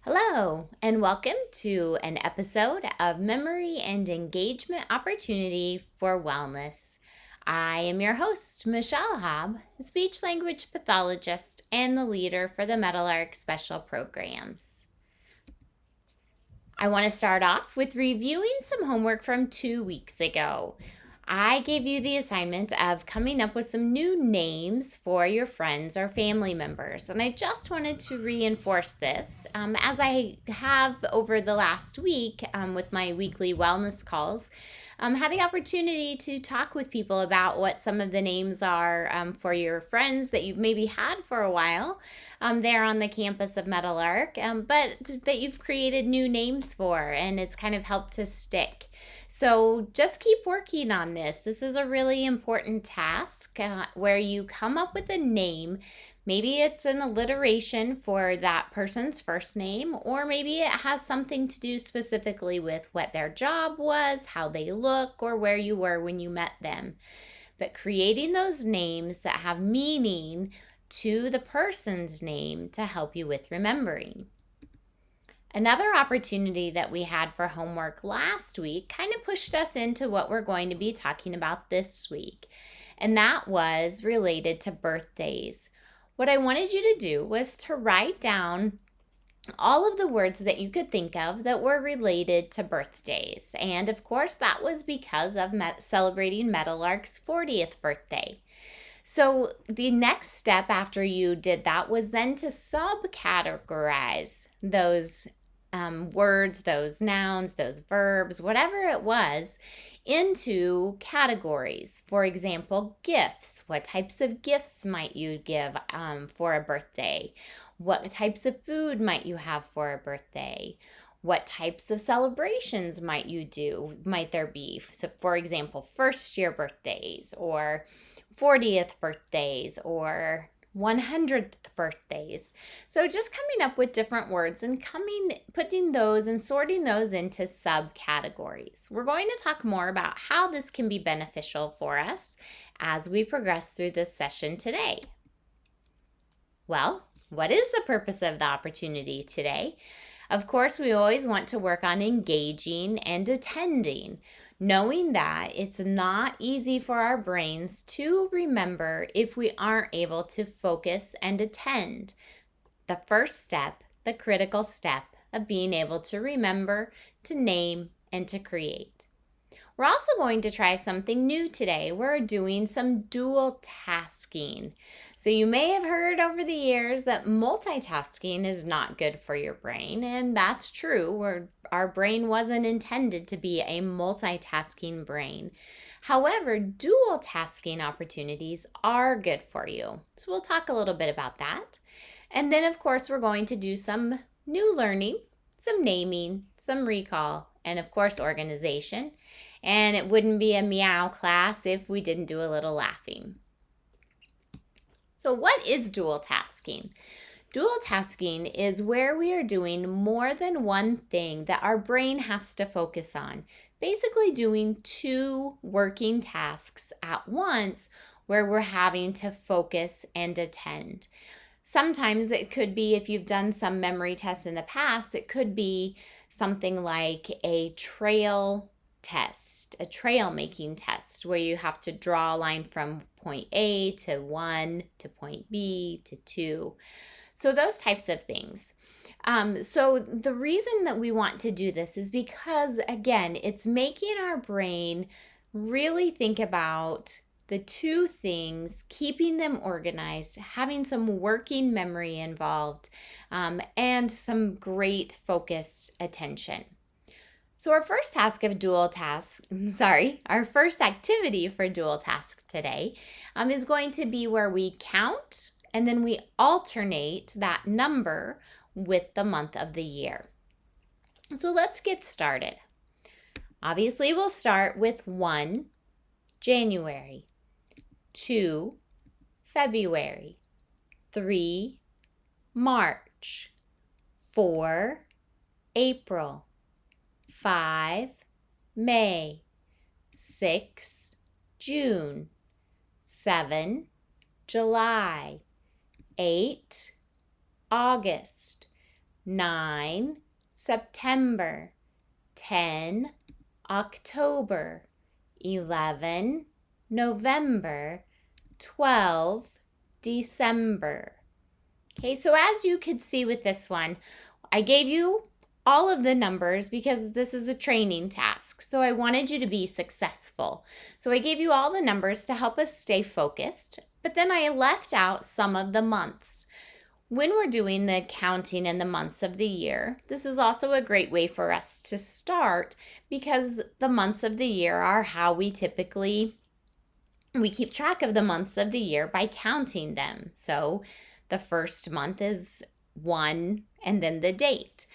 Hello, and welcome to an episode of Memory and Engagement Opportunity for Wellness. I am your host, Michelle Hobb, speech language pathologist and the leader for the Meadowlark Special Programs. I want to start off with reviewing some homework from 2 weeks ago. I gave you the assignment of coming up with some new names for your friends or family members. And I just wanted to reinforce this as I have over the last week with my weekly wellness calls. Had the opportunity to talk with people about what some of the names are for your friends that you've maybe had for a while there on the campus of Meadowlark, but that you've created new names for, and it's kind of helped to stick. So just keep working on this. This is a really important task where you come up with a name. Maybe it's an alliteration for that person's first name, or maybe it has something to do specifically with what their job was, how they look, or where you were when you met them. But creating those names that have meaning to the person's name to help you with remembering. Another opportunity that we had for homework last week kind of pushed us into what we're going to be talking about this week, and that was related to birthdays. What I wanted you to do was to write down all of the words that you could think of that were related to birthdays, and of course that was because of celebrating Meadowlark's 40th birthday. So the next step after you did that was then to subcategorize those words, those nouns, those verbs, whatever it was, into categories. For example, gifts. What types of gifts might you give for a birthday? What types of food might you have for a birthday? What types of celebrations might there be? So, for example, first year birthdays or 40th birthdays or 100th birthdays. So just coming up with different words and putting those and sorting those into subcategories. We're going to talk more about how this can be beneficial for us as we progress through this session today. Well, what is the purpose of the opportunity today? Of course, we always want to work on engaging and attending, knowing that it's not easy for our brains to remember if we aren't able to focus and attend. The first step, the critical step of being able to remember, to name, and to create. We're also going to try something new today. We're doing some dual tasking. So you may have heard over the years that multitasking is not good for your brain, and that's true. Our brain wasn't intended to be a multitasking brain. However, dual tasking opportunities are good for you. So we'll talk a little bit about that. And then, of course, we're going to do some new learning, some naming, some recall, and of course, organization. And it wouldn't be a MEOW class if we didn't do a little laughing. So what is dual tasking? Dual tasking is where we are doing more than one thing that our brain has to focus on. Basically doing two working tasks at once where we're having to focus and attend. Sometimes it could be, if you've done some memory tests in the past, it could be something like a trail test, a trail making test, where you have to draw a line from point A to 1 to point B to 2. So those types of things. So the reason that we want to do this is because, again, it's making our brain really think about the two things, keeping them organized, having some working memory involved, and some great focused attention. So our first activity for dual task today is going to be where we count and then we alternate that number with the month of the year. So let's get started. Obviously, we'll start with 1, January, 2, February, 3, March, 4, April, 5, May, 6, June, 7, July, 8, August, 9, September. 10, October. 11, November. 12, December. Okay, so as you could see with this one, I gave you all of the numbers because this is a training task. So I wanted you to be successful. So I gave you all the numbers to help us stay focused, but then I left out some of the months. When we're doing the counting in the months of the year, this is also a great way for us to start because the months of the year are how we keep track of the months of the year by counting them. So the first month is 1 and then the date.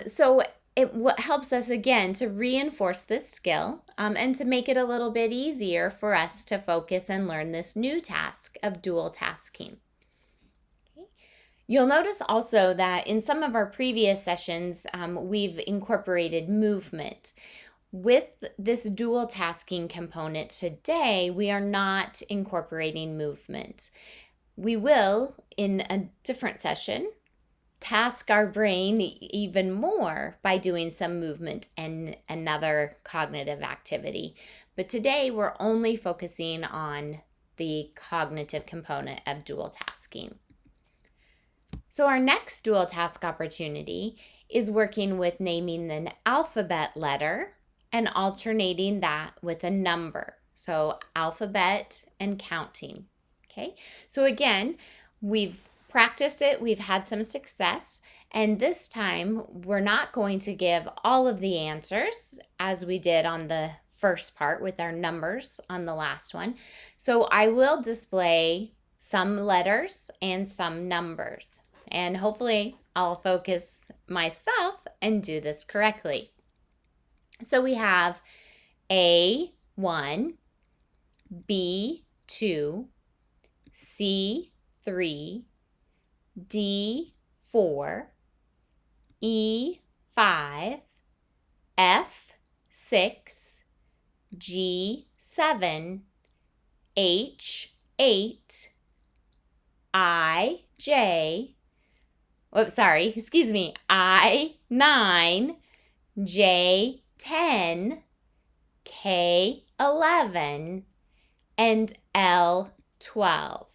So it helps us again to reinforce this skill and to make it a little bit easier for us to focus and learn this new task of dual tasking. Okay. You'll notice also that in some of our previous sessions, we've incorporated movement. With this dual tasking component today, we are not incorporating movement. We will, in a different session, task our brain even more by doing some movement and another cognitive activity. But today, we're only focusing on the cognitive component of dual tasking. So our next dual task opportunity is working with naming an alphabet letter and alternating that with a number. So alphabet and counting. Okay, so again, we've practiced it, we've had some success, and this time we're not going to give all of the answers as we did on the first part with our numbers on the last one. So I will display some letters and some numbers, and hopefully I'll focus myself and do this correctly. So we have A1, B2, C3, D4, E5, F6, G7, H8, I9, J10, K11, and L12.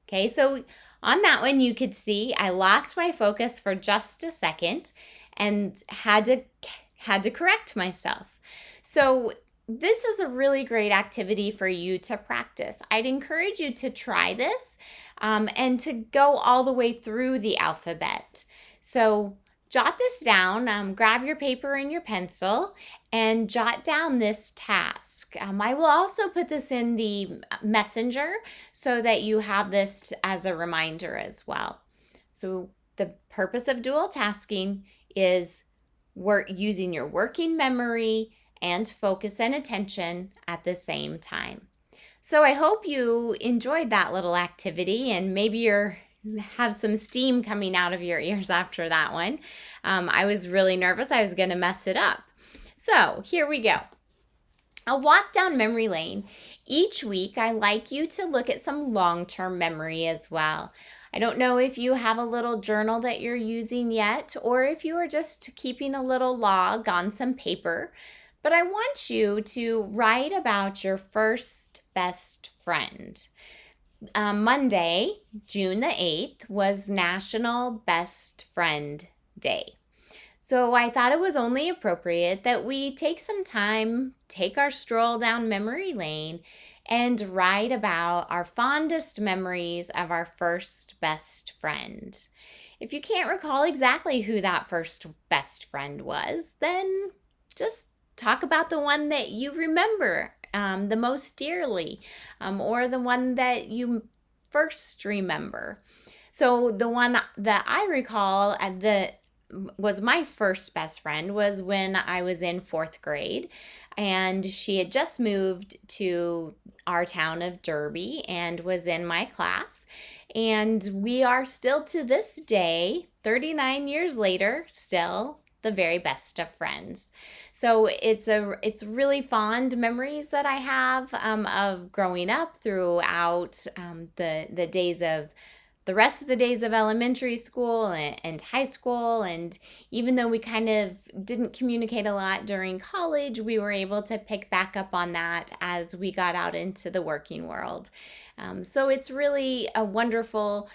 Okay, so on that one, you could see I lost my focus for just a second and had to correct myself. So this is a really great activity for you to practice. I'd encourage you to try this and to go all the way through the alphabet. So jot this down, grab your paper and your pencil, and jot down this task. I will also put this in the messenger so that you have this as a reminder as well. So the purpose of dual tasking is using your working memory and focus and attention at the same time. So I hope you enjoyed that little activity, and maybe you have some steam coming out of your ears after that one. I was really nervous I was going to mess it up. So here we go. I'll walk down memory lane. Each week, I like you to look at some long-term memory as well. I don't know if you have a little journal that you're using yet, or if you are just keeping a little log on some paper, but I want you to write about your first best friend. Monday, June the 8th, was National Best Friend Day. So I thought it was only appropriate that we take some time, take our stroll down memory lane, and write about our fondest memories of our first best friend. If you can't recall exactly who that first best friend was, then just talk about the one that you remember the most dearly, or the one that you first remember. So the one that I recall was my first best friend was when I was in 4th grade, and she had just moved to our town of Derby and was in my class, and we are still to this day, 39 years later, still the very best of friends. So it's really fond memories that I have of growing up throughout the days of the rest of the days of elementary school and high school. And even though we kind of didn't communicate a lot during college, we were able to pick back up on that as we got out into the working world. So it's really a wonderful,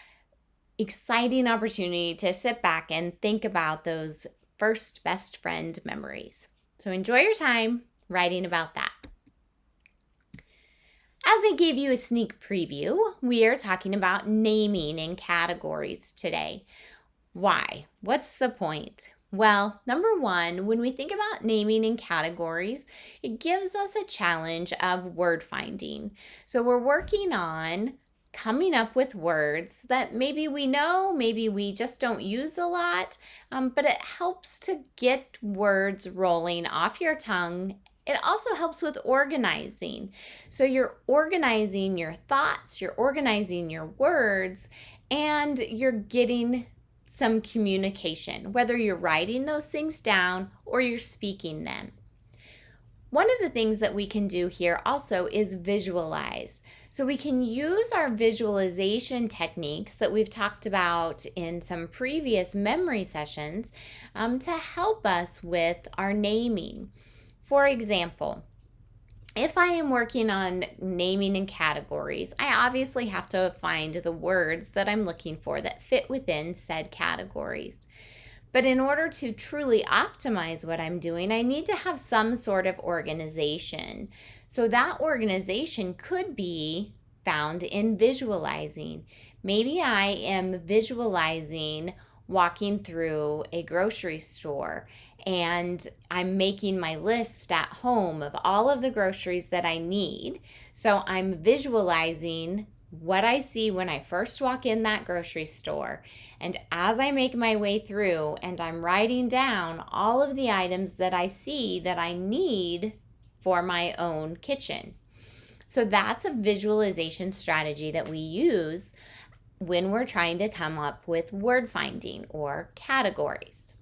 exciting opportunity to sit back and think about those first best friend memories. So enjoy your time writing about that. As I gave you a sneak preview, we are talking about naming in categories today. Why? What's the point? Well, number one, when we think about naming in categories, it gives us a challenge of word finding. So we're working on coming up with words that maybe we know, maybe we just don't use a lot, but it helps to get words rolling off your tongue. It also helps with organizing. So you're organizing your thoughts, you're organizing your words, and you're getting some communication, whether you're writing those things down or you're speaking them. One of the things that we can do here also is visualize. So we can use our visualization techniques that we've talked about in some previous memory sessions to help us with our naming. For example, if I am working on naming in categories, I obviously have to find the words that I'm looking for that fit within said categories. But in order to truly optimize what I'm doing, I need to have some sort of organization. So that organization could be found in visualizing. Maybe I am visualizing walking through a grocery store and I'm making my list at home of all of the groceries that I need. So I'm visualizing what I see when I first walk in that grocery store. And as I make my way through and I'm writing down all of the items that I see that I need for my own kitchen. So that's a visualization strategy that we use when we're trying to come up with word finding or categories.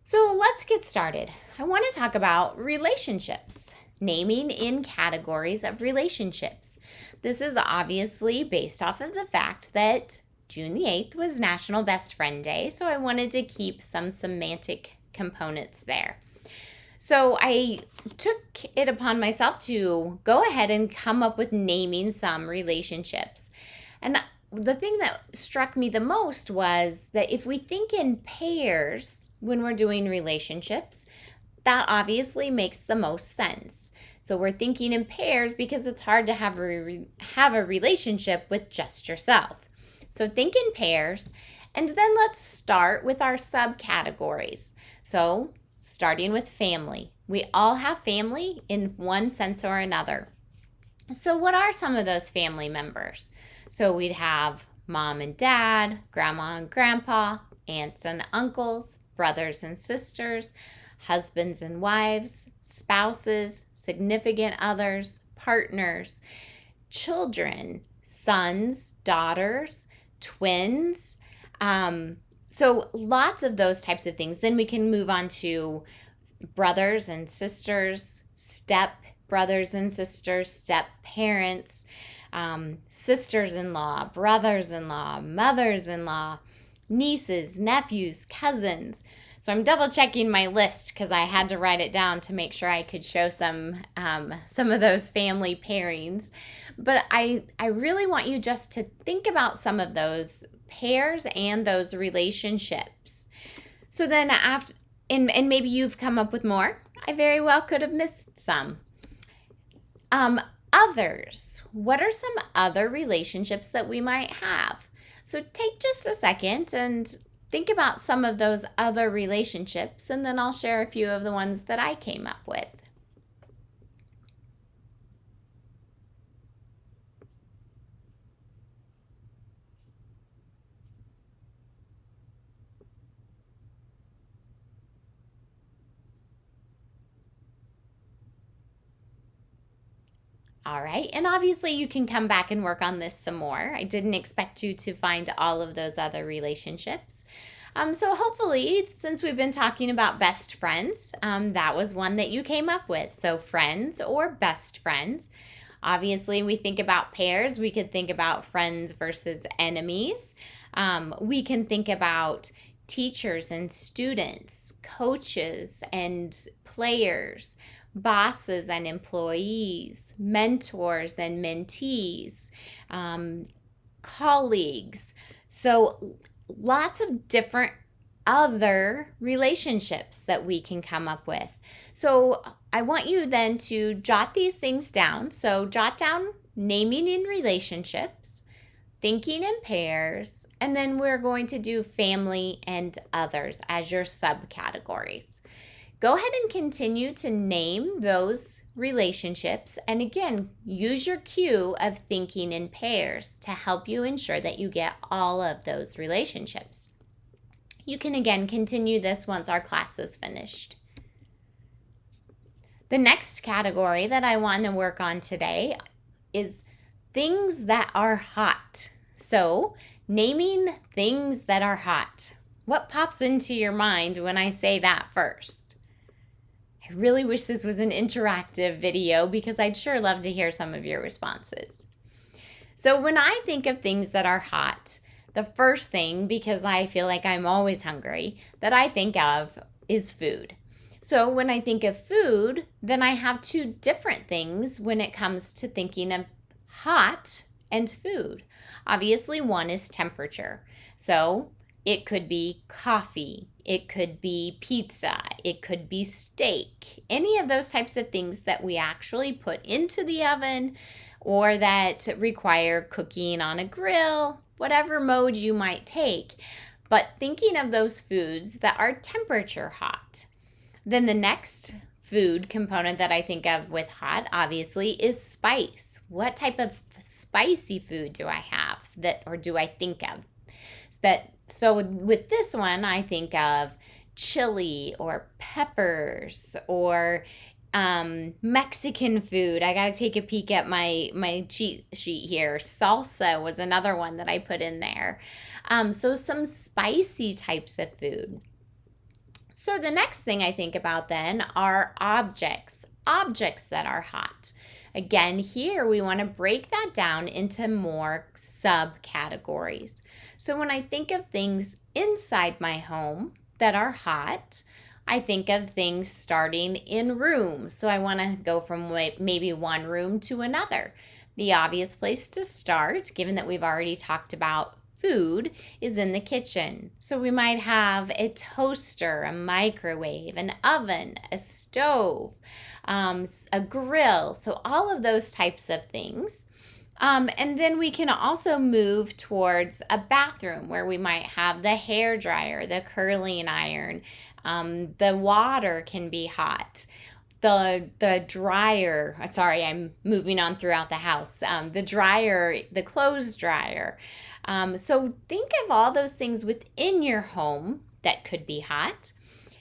So let's get started. I want to talk about relationships. Naming in categories of relationships. This is obviously based off of the fact that June the 8th was National Best Friend Day, so I wanted to keep some semantic components there. So I took it upon myself to go ahead and come up with naming some relationships. And the thing that struck me the most was that if we think in pairs when we're doing relationships, that obviously makes the most sense. So we're thinking in pairs because it's hard to have a relationship with just yourself. So think in pairs, and then let's start with our subcategories. So starting with family. We all have family in one sense or another. So what are some of those family members? So we'd have mom and dad, grandma and grandpa, aunts and uncles, brothers and sisters, husbands and wives, spouses, significant others, partners, children, sons, daughters, twins. So lots of those types of things. Then we can move on to brothers and sisters, step brothers and sisters, step parents, sisters-in-law, brothers-in-law, mothers-in-law, nieces, nephews, cousins. So I'm double checking my list because I had to write it down to make sure I could show some of those family pairings. But I really want you just to think about some of those pairs and those relationships. So then after, and maybe you've come up with more. I very well could have missed some. Others. What are some other relationships that we might have? So take just a second and think about some of those other relationships, and then I'll share a few of the ones that I came up with. All right, and obviously you can come back and work on this some more. I didn't expect you to find all of those other relationships. So hopefully, since we've been talking about best friends, that was one that you came up with. So friends or best friends. Obviously, we think about pairs. We could think about friends versus enemies. We can think about teachers and students, coaches and players, bosses and employees, mentors and mentees, colleagues. So lots of different other relationships that we can come up with. So I want you then to jot these things down. So jot down naming in relationships, thinking in pairs, and then we're going to do family and others as your subcategories. Go ahead and continue to name those relationships. And again, use your cue of thinking in pairs to help you ensure that you get all of those relationships. You can again continue this once our class is finished. The next category that I want to work on today is things that are hot. So, naming things that are hot. What pops into your mind when I say that first? I really wish this was an interactive video because I'd sure love to hear some of your responses. So when I think of things that are hot, the first thing, because I feel like I'm always hungry, that I think of is food. So when I think of food, then I have two different things when it comes to thinking of hot and food. Obviously, one is temperature. So it could be coffee, it could be pizza, it could be steak, any of those types of things that we actually put into the oven or that require cooking on a grill, whatever mode you might take. But thinking of those foods that are temperature hot. Then the next food component that I think of with hot, obviously, is spice. What type of spicy food do I have or do I think of? So with this one, I think of chili or peppers or Mexican food. I got to take a peek at my cheat sheet here. Salsa was another one that I put in there. So some spicy types of food. So the next thing I think about then are objects that are hot. Again, here we want to break that down into more subcategories. So when I think of things inside my home that are hot, I think of things starting in rooms. So I want to go from maybe one room to another. The obvious place to start, given that we've already talked about food, is in the kitchen. So we might have a toaster, a microwave, an oven, a stove, a grill. So all of those types of things. And then we can also move towards a bathroom where we might have the hair dryer, the curling iron, the water can be hot. The dryer, sorry, I'm moving on throughout the house. The dryer, the clothes dryer. So think of all those things within your home that could be hot.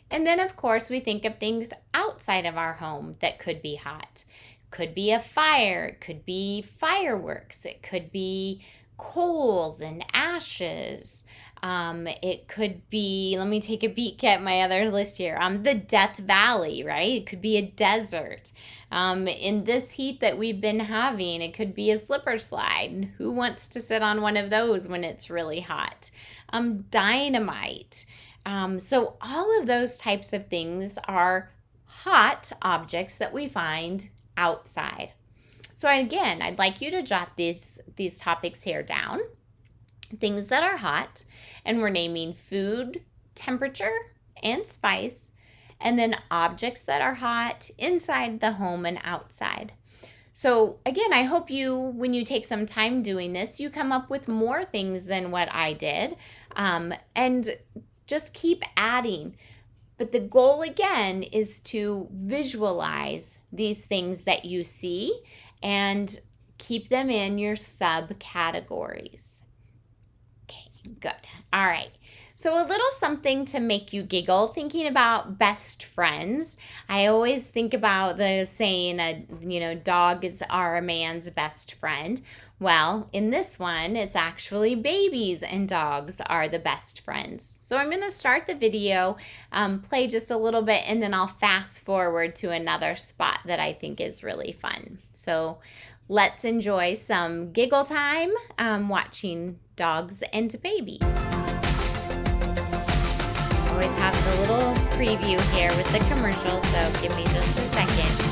And then, of course, we think of things outside of our home that could be hot. Could be a fire, it could be fireworks, it could be coals and ashes. It could be, let me take a peek at my other list here, the Death Valley, right? It could be a desert. In this heat that we've been having, it could be a slipper slide. Who wants to sit on one of those when it's really hot? Dynamite. So all of those types of things are hot objects that we find outside. So again, I'd like you to jot these topics here down. Things that are hot, and we're naming food, temperature, and spice, and then objects that are hot inside the home and outside. So again, I hope when you take some time doing this, you come up with more things than what I did, and just keep adding. But the goal again is to visualize these things that you see and keep them in your subcategories. Okay, good. All right. So a little something to make you giggle, thinking about best friends. I always think about the saying, dogs are a man's best friend. Well, in this one, it's actually babies and dogs are the best friends. So I'm going to start the video, play just a little bit, and then I'll fast forward to another spot that I think is really fun. So let's enjoy some giggle time watching dogs and babies. Always have the little preview here with the commercial, so give me just a second.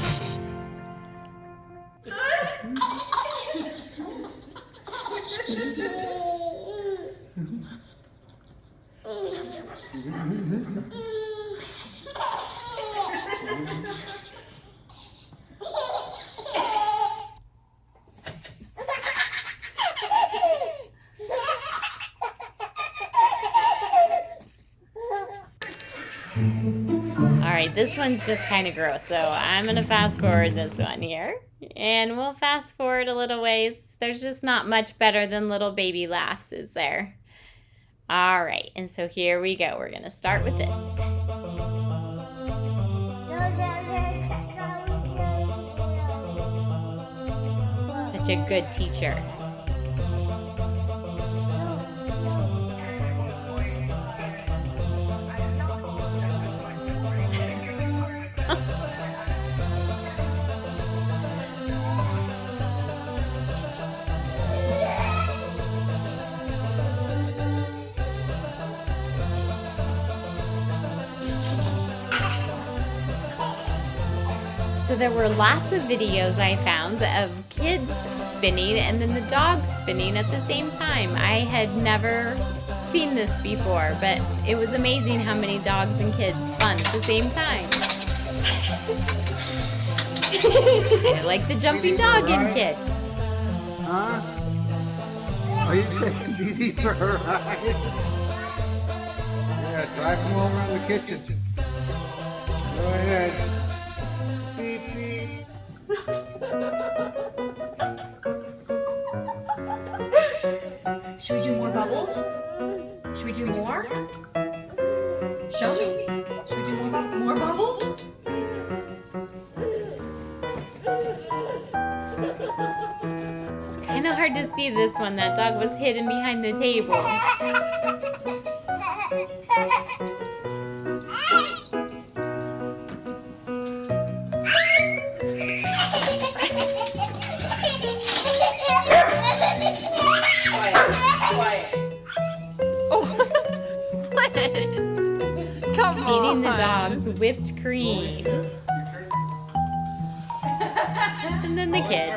All right, this one's just kind of gross, so I'm going to fast forward this one here. And we'll fast forward a little ways. There's just not much better than little baby laughs, is there? All right, and so here we go. We're going to start with this. Such a good teacher. So there were lots of videos I found of kids spinning and then the dogs spinning at the same time. I had never seen this before, but it was amazing how many dogs and kids spun at the same time. I like the jumping dog and kid. Huh? Are you taking Dee Dee for her ride? Yeah, drive him over in the kitchen. Go ahead. Beep, beep. Should we do more bubbles? Should we do more? Show me. Should we do more bubbles? It's kind of hard to see this one. That dog was hidden behind the table. Quiet. Oh, what? Come Feeding the on. dogs whipped cream. And then the kid.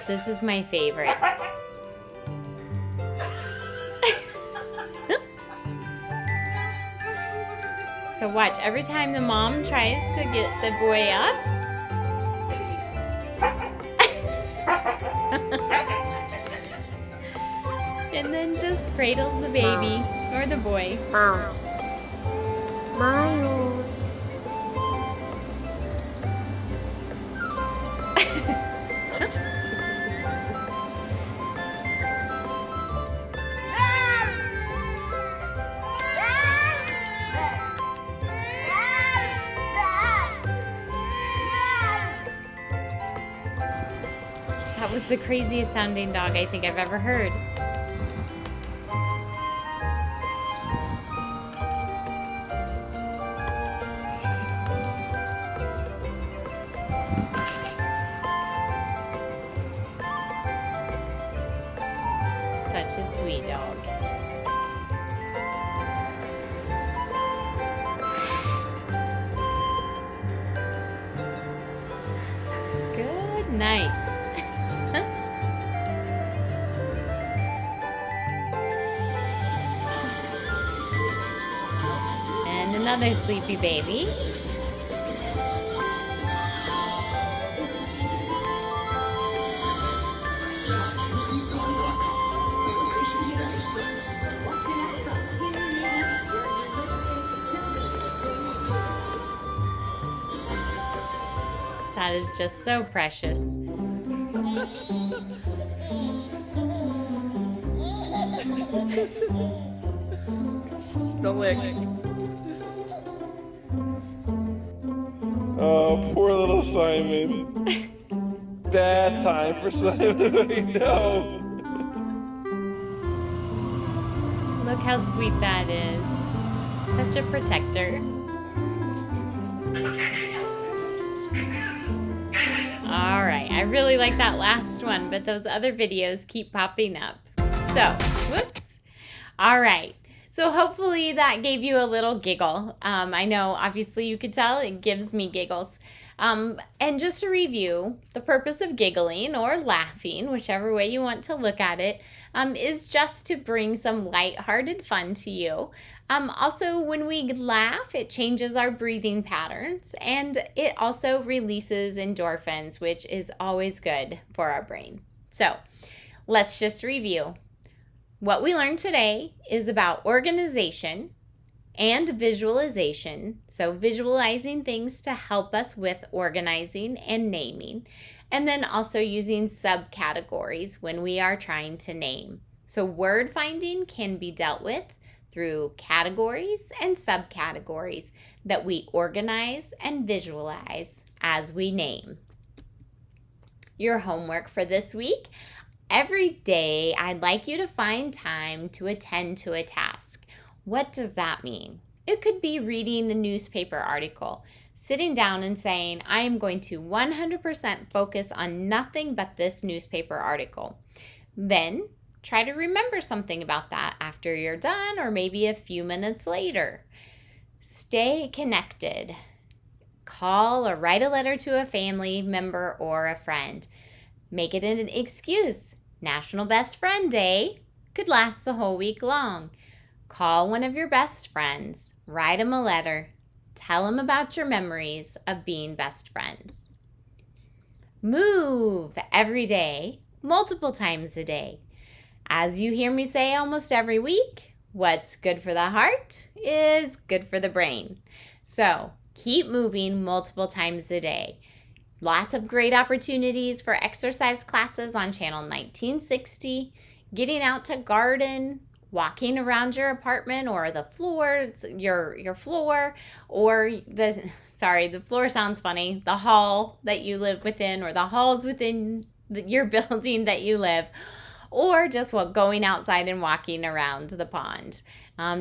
This is my favorite. So watch, every time the mom tries to get the boy up, and then just cradles the baby or the boy. Mouse. Miles. That was the craziest sounding dog I think I've ever heard. Such a sweet dog. Good night. And another sleepy baby. That is just so precious. Don't lick. Oh, poor little Simon. Bad time for Simon. No. Look how sweet that is. Such a protector. All right, I really like that last one, but those other videos keep popping up. So, whoops. All right. So hopefully that gave you a little giggle. I know obviously you could tell it gives me giggles. And just to review, the purpose of giggling or laughing, whichever way you want to look at it, is just to bring some lighthearted fun to you. Also, when we laugh, it changes our breathing patterns and it also releases endorphins, which is always good for our brain. So let's just review. What we learned today is about organization and visualization. So visualizing things to help us with organizing and naming, and then also using subcategories when we are trying to name. So word finding can be dealt with through categories and subcategories that we organize and visualize as we name. Your homework for this week: every day, I'd like you to find time to attend to a task. What does that mean? It could be reading the newspaper article, sitting down and saying, I am going to 100% focus on nothing but this newspaper article. Then try to remember something about that after you're done or maybe a few minutes later. Stay connected. Call or write a letter to a family member or a friend. Make it an excuse. National Best Friend Day could last the whole week long. Call one of your best friends. Write them a letter. Tell them about your memories of being best friends. Move every day, multiple times a day. As you hear me say almost every week, what's good for the heart is good for the brain. So keep moving multiple times a day. Lots of great opportunities for exercise classes on channel 1960, getting out to garden, walking around your apartment or the floors, your floor, or the floor sounds funny, the hall that you live within or the halls within your building that you live, or just going outside and walking around the pond.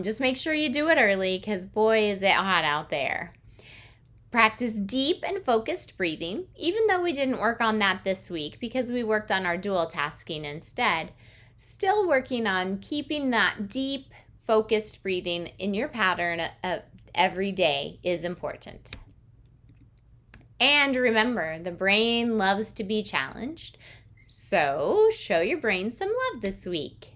Just make sure you do it early because boy is it hot out there. Practice deep and focused breathing, even though we didn't work on that this week because we worked on our dual tasking instead. Still working on keeping that deep, focused breathing in your pattern every day is important. And remember, the brain loves to be challenged, so show your brain some love this week.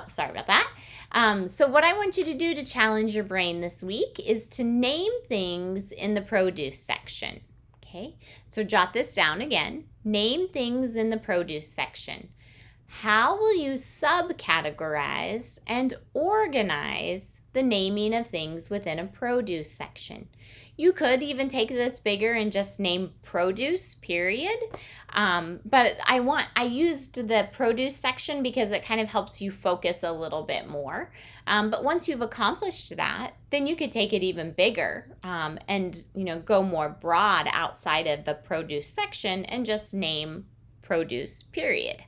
Sorry about that. So what I want you to do to challenge your brain this week is to name things in the produce section. Okay, so jot this down again. Name things in the produce section. How will you subcategorize and organize the naming of things within a produce section? You could even take this bigger and just name produce, period. But I used the produce section because it kind of helps you focus a little bit more. But once you've accomplished that, then you could take it even bigger and go more broad outside of the produce section and just name produce, period.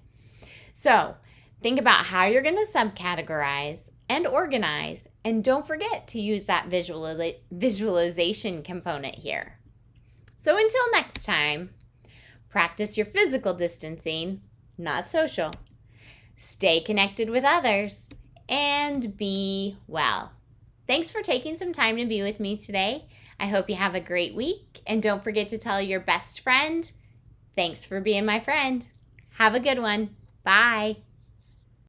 So think about how you're going to subcategorize and organize, and don't forget to use that visualization component here. So until next time, practice your physical distancing, not social. Stay connected with others, and be well. Thanks for taking some time to be with me today. I hope you have a great week, and don't forget to tell your best friend, thanks for being my friend. Have a good one. Bye.